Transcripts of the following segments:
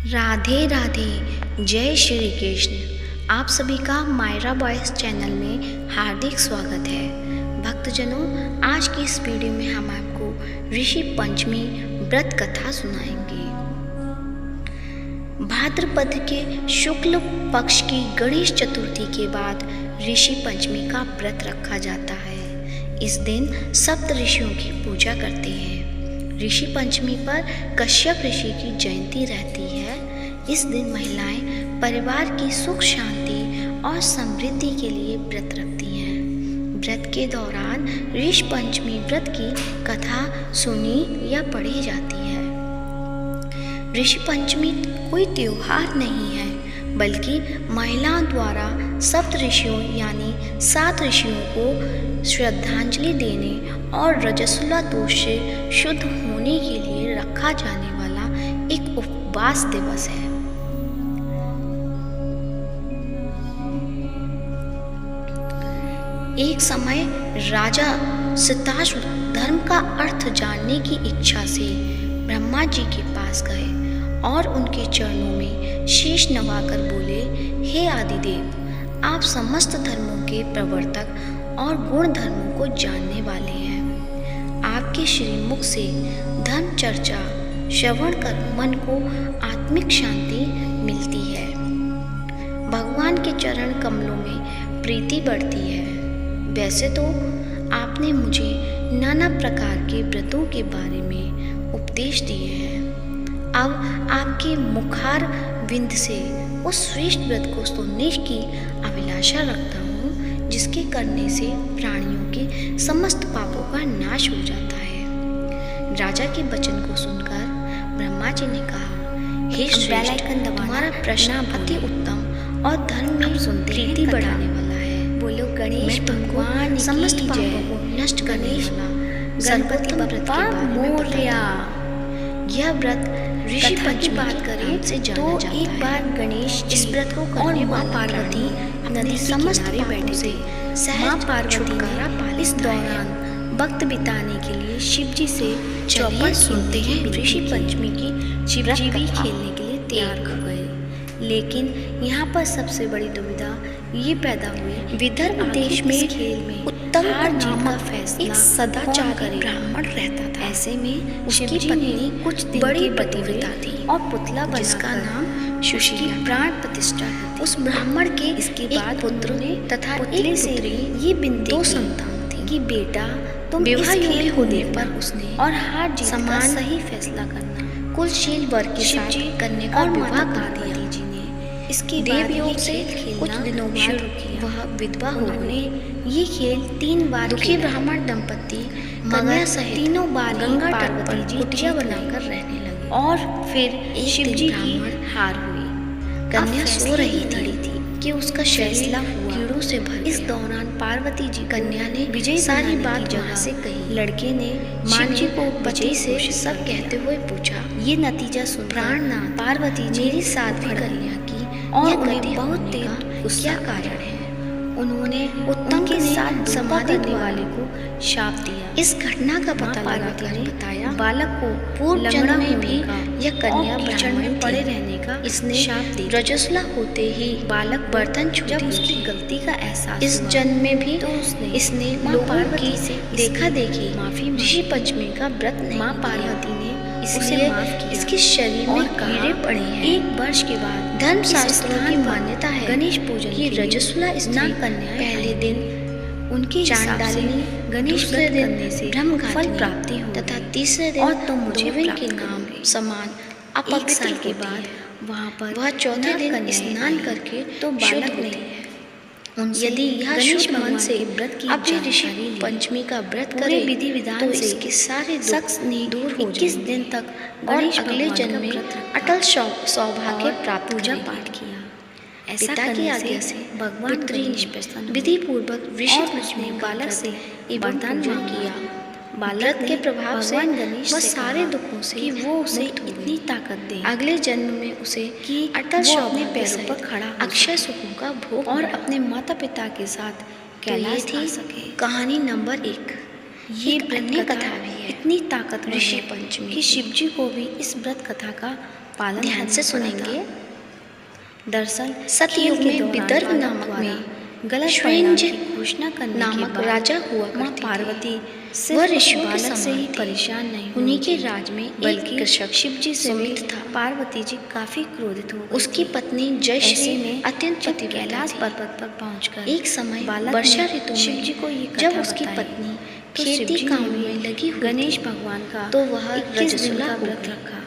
राधे राधे, जय श्री कृष्ण। आप सभी का मायरा वॉइस चैनल में हार्दिक स्वागत है। भक्तजनों, आज की इस वीडियो में हम आपको ऋषि पंचमी व्रत कथा सुनाएंगे। भाद्रपद के शुक्ल पक्ष की गणेश चतुर्थी के बाद ऋषि पंचमी का व्रत रखा जाता है। इस दिन सप्त ऋषियों की पूजा करते हैं। ऋषि पंचमी पर कश्यप ऋषि की जयंती रहती है। इस दिन महिलाएं परिवार की सुख शांति और समृद्धि के लिए व्रत रखती हैं। व्रत के दौरान ऋषि पंचमी व्रत की कथा सुनी या पढ़ी जाती है। ऋषि पंचमी कोई त्योहार नहीं है, बल्कि महिलाओं द्वारा सप्त ऋषियों यानी 7 ऋषियों को श्रद्धांजलि देने और रजस्वला दोष से शुद्ध होने के लिए रखा जाने वाला एक उपवास दिवस है। एक समय राजा सिताश्व धर्म का अर्थ जानने की इच्छा से ब्रह्मा जी के पास गए और उनके चरणों में शीश नवाकर बोले, हे आदिदेव, आप समस्त धर्मों के प्रवर्तक और गुण धर्मों को जानने वाले हैं। आपके श्रीमुख से धर्म चर्चा श्रवण कर मन को आत्मिक शांति मिलती है। भगवान के चरण कमलों में प्रीति बढ़ती है। वैसे तो आपने मुझे नाना प्रकार के व्रतों के बारे में उपदेश दिए हैं। अब आपके मुखार विंद से उस श्रेष्ठ व्रत को सुनने की अभिलाषा रखता हूँ, जिसके करने से प्राणियों के समस्त पापों का नाश हो जाता है। राजा के वचन को सुनकर ब्रह्मा जी ने कहा, हे श्रेष्ठ, तुम्हारा प्रश्न अति उत्तम और धर्म में प्रीति बढ़ाने वाला है। बोलो गणेश भगवान समस्त पापों को नष्ट करने वाला गणपति बप्पा मोरया। यह व्रत ऋषि पंचमी की बात करें तो एक बार गणेश इस व्रत को करने माँ पार्वती नदी समस्त बैठे से माँ पार्वती ने इस दौरान वक्त बिताने के लिए शिव जी से चौपड़ सुनते हैं। ऋषि पंचमी की शिव जी भी खेलने के लिए तैयार हो गए, लेकिन यहाँ पर सबसे बड़ी दुविधा ये पैदा हुई। विदर्भ देश में खेल में उत्तम नामक फैसला एक सदाचारी ब्राह्मण रहता था। ऐसे में उसकी पत्नी कुछ बड़ी पतिव्रता थी और पुतला जिसका नाम सुशीला प्राण प्रतिष्ठा है। उस ब्राह्मण के इसके बाद पुत्र ने तथा पुतले से ये बिनती 2 संतान थी कि बेटा तुम विवाह योग्य होने पर उसने और हार जीत समान सही फैसला करना। कुलशील वर के साथ कन्या का विवाह कर दिया। इसके देवयोग से कुछ दिनों बाद वह विधवा हो गई। ये खेल 3 बार दुखी ब्राह्मण दंपति कन्या सहित तीनों बार गंगा तट पर कुटिया बनाकर रहने लगे और फिर शिव जी की हार हुई। कन्या सो रही थी कि उसका शरीर कीड़ों से भर। इस दौरान पार्वती जी कन्या ने विजय सारी बात जहाँ से कही। लड़के ने मान जी को बचई से सब कहते हुए पूछा, ये नतीजा सुन प्राणनाथ पार्वती जी मेरी साथ भी कन्या की और उन्हें बहुत तेज क्या कारण है। उन्होंने उत्तम के साथ समाधि देने वाले को शाप दिया। इस घटना का पता पार्वती ने बताया बालक को पूर्व जन्म में भी यह कन्या ब्रह्मचारी में पड़े रहने का इसने शाप दिया। रजस्वला होते ही बालक बर्तन छू जब उसकी गलती का एहसास इस जन्म में भी तो इसने माँ पार्वती से देखा देखी माफी ऋषि पंचमी का व्रत माँ पार्वती ने इसलिए इसके शरीर में कीड़े पड़े हैं। 1 वर्ष के बाद धर्म शास्त्रों की मान्यता है गणेश पूजन की रजस्वला स्त्री कन्या पहले दिन उनकी चांडालिनी गणेश व्रत करने से ब्रह्म फल प्राप्ति हो तथा तीसरे दिन और तुम जीवन के नाम समान अपवित्र साल के बाद वहाँ पर वह चौथे दिन स्नान करके तो बालक नहीं है। यदि यह गणेश भगवान से व्रत की अपनी ऋषि पंचमी का व्रत करे विधि विधान तो इसके सारे शख्स दूर हो 21 दिन तक और अगले जन्म में अटल सौभाग्य प्राप्त पूजा पाठ किया। पिता की आज्ञा से भगवान गणेश विधि पूर्वक ऋषि पंचमी बालक से वरदान किया। बालक के प्रभाव से वह सारे दुखों से वो उसे इतनी ताकत दे अगले जन्म में उसे कि अटल अपने पैरों पर खड़ा अक्षय सुखों का भोग और अपने माता पिता के साथ कैलाश थी सके। कहानी नंबर 1। ये अन्य कथा भी है। इतनी ताकत ऋषि पंचमी कि शिव जी को भी इस व्रत कथा का पालन ध्यान से सुनेंगे। दरअसल सतयुग में विदर्भ नामक में गलत श्वेंज परिणाम की घोषणा करने नामक के बाद राजा हुआ माँ करते थे। पार्वती वह सिर्फ ऋषियों के बालक से ही समान थे। परेशान नहीं उन्हीं हुई के थी, राज में एक बल्कि कृषक शिव जी से भी सुमित था। पार्वती जी काफी क्रोधित हो गई उसकी थी। पत्नी ऐसे जयश्री में अत्यंत जब पतिव्रता कैलाश थी। पर्वत पर पहुंचकर एक समय बालक वर्षा ने ऋतु शिव में जी को ये जब कथा उसकी बताई, पत्नी तो खेती शिव जी काम ने भी में लगी हुई गणेश थी, भगवान का तो वह 21 दिन रजस्वला का हो व्रत गई। रखा।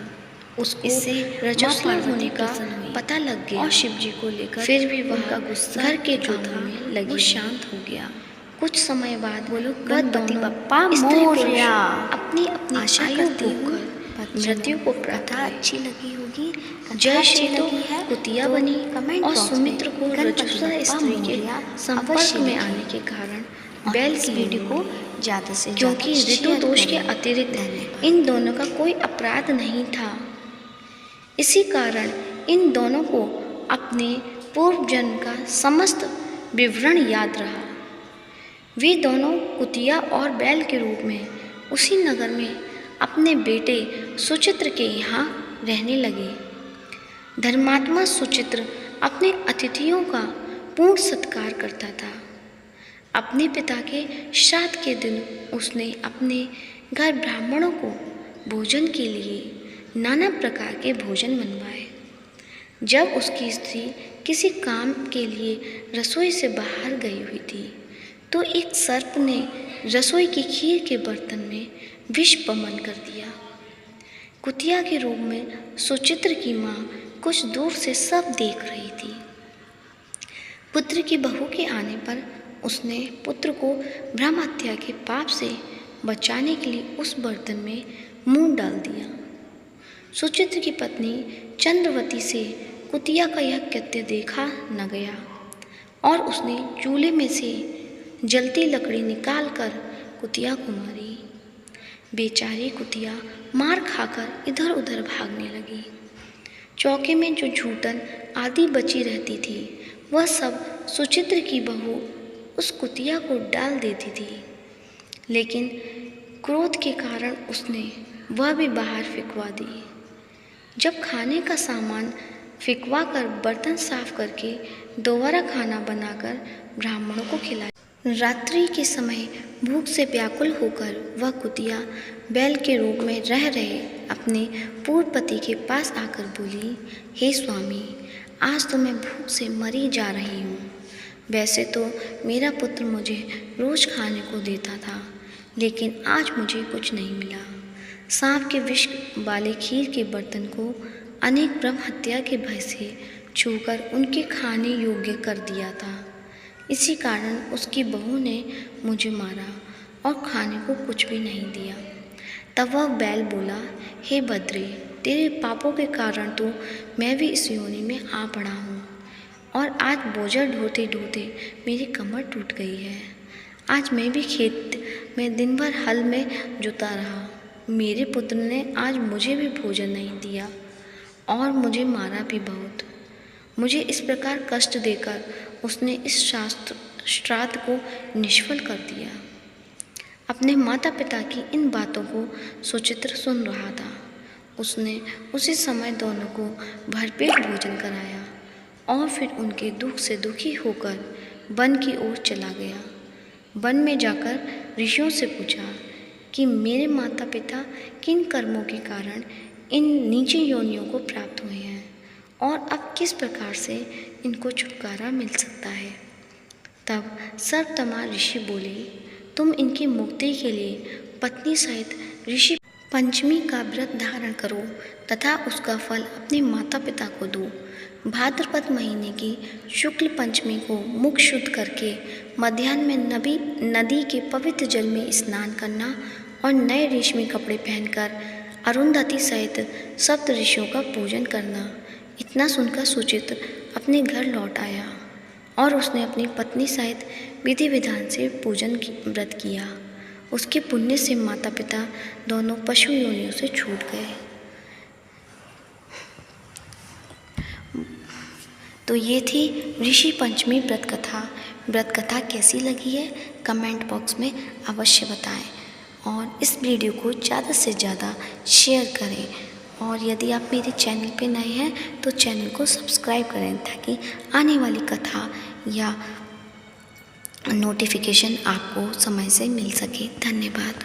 उसको इससे रजस्वला माँ होने का प्रसन्न हुई पता लग गया और शिव जी को लेकर फिर भी वह उनका गुस्सा घर के जो कामों था में लगी वो रही। शांत हो गया। कुछ समय बाद बोलो वह गणपति दोनों बप्पा स्त्री पुरुष मोरया। अपनी अपनी आशा आयु करती हूँ भोगकर मृत्यु को प्राप्त कथा हुए। अच्छी लगी होगी। कथा जयश्री अच्छी तो लगी है कुतिया तो बनी कमेंट और बॉक्स सुमित्र में को गणपति रजस्वला बप्पा स्त्री के मोरया संपर्क अवश्य में लिखें। आने के कारण और बैल इस की वीडियो योनि को ज़्यादा से क्योंकि ज़्यादा ऋतु शेयर दोष के करें। अतिरिक्त धन्यवाद। इन दोनों का कोई अपराध नहीं था। इसी कारण इन दोनों को अपने पूर्व जन्म का समस्त विवरण याद रहा। वे दोनों कुतिया और बैल के रूप में उसी नगर में अपने बेटे सुचित्र के यहाँ रहने लगे। धर्मात्मा सुचित्र अपने अतिथियों का पूर्ण सत्कार करता था। अपने पिता के श्राद्ध के दिन उसने अपने घर ब्राह्मणों को भोजन के लिए नाना प्रकार के भोजन बनवाए। जब उसकी स्त्री किसी काम के लिए रसोई से बाहर गई हुई थी, तो एक सर्प ने रसोई की खीर के बर्तन में विष पमन कर दिया। कुतिया के रूप में सुचित्र की माँ कुछ दूर से सब देख रही थी। पुत्र की बहू के आने पर उसने पुत्र को ब्रह्म हत्या के पाप से बचाने के लिए उस बर्तन में मुंह डाल दिया। सुचित्र की पत्नी चंद्रवती से कुतिया का यह कृत्य देखा न गया और उसने चूल्हे में से जलती लकड़ी निकालकर कुतिया को मारी। बेचारी कुतिया मार खाकर इधर उधर भागने लगी। चौके में जो झूठन आदि बची रहती थी, वह सब सुचित्र की बहू उस कुतिया को डाल देती थी, लेकिन क्रोध के कारण उसने वह भी बाहर फेंकवा दी। जब खाने का सामान फेंकवा कर बर्तन साफ करके दोबारा खाना बनाकर ब्राह्मणों को खिलाया। रात्रि के समय भूख से व्याकुल होकर वह कुतिया बैल के रूप में रह रहे अपने पूर्व पति के पास आकर बोली, हे स्वामी, आज तो मैं भूख से मरी जा रही हूँ। वैसे तो मेरा पुत्र मुझे रोज़ खाने को देता था, लेकिन आज मुझे कुछ नहीं मिला। सांप के विष वाले खीर के बर्तन को अनेक ब्रह्म हत्या के भय से छूकर उनके खाने योग्य कर दिया था। इसी कारण उसकी बहू ने मुझे मारा और खाने को कुछ भी नहीं दिया। तब वह बैल बोला, हे बद्री, तेरे पापों के कारण तो मैं भी इस योनि में आ पड़ा हूँ और आज बोझा ढोते ढोते मेरी कमर टूट गई है। आज मैं भी खेत में दिन भर हल में जुता रहा। मेरे पुत्र ने आज मुझे भी भोजन नहीं दिया और मुझे मारा भी बहुत। मुझे इस प्रकार कष्ट देकर उसने इस श्राद्ध को निष्फल कर दिया। अपने माता पिता की इन बातों को सुचित्र सुन रहा था। उसने उसी समय दोनों को भरपेट भोजन कराया और फिर उनके दुख से दुखी होकर वन की ओर चला गया। वन में जाकर ऋषियों से पूछा कि मेरे माता पिता किन कर्मों के कारण इन नीची योनियों को प्राप्त हुए हैं और अब किस प्रकार से इनको छुटकारा मिल सकता है। तब सर्वतमा ऋषि बोले, तुम इनकी मुक्ति के लिए पत्नी सहित ऋषि पंचमी का व्रत धारण करो तथा उसका फल अपने माता पिता को दो। भाद्रपद महीने की शुक्ल पंचमी को मुख शुद्ध करके मध्याह्न में नदी के पवित्र जल में स्नान करना और नए रेशमी कपड़े पहनकर अरुंधति सहित सप्त ऋषियों का पूजन करना। इतना सुनकर सुचित्र अपने घर लौट आया और उसने अपनी पत्नी सहित विधि विधान से व्रत किया। उसके पुण्य से माता पिता दोनों पशु योनियों से छूट गए। तो ये थी ऋषि पंचमी व्रत कथा। व्रत कथा कैसी लगी है कमेंट बॉक्स में अवश्य बताएं और इस वीडियो को ज़्यादा से ज़्यादा शेयर करें और यदि आप मेरे चैनल पे नए हैं तो चैनल को सब्सक्राइब करें ताकि आने वाली कथा या नोटिफिकेशन आपको समय से मिल सके। धन्यवाद।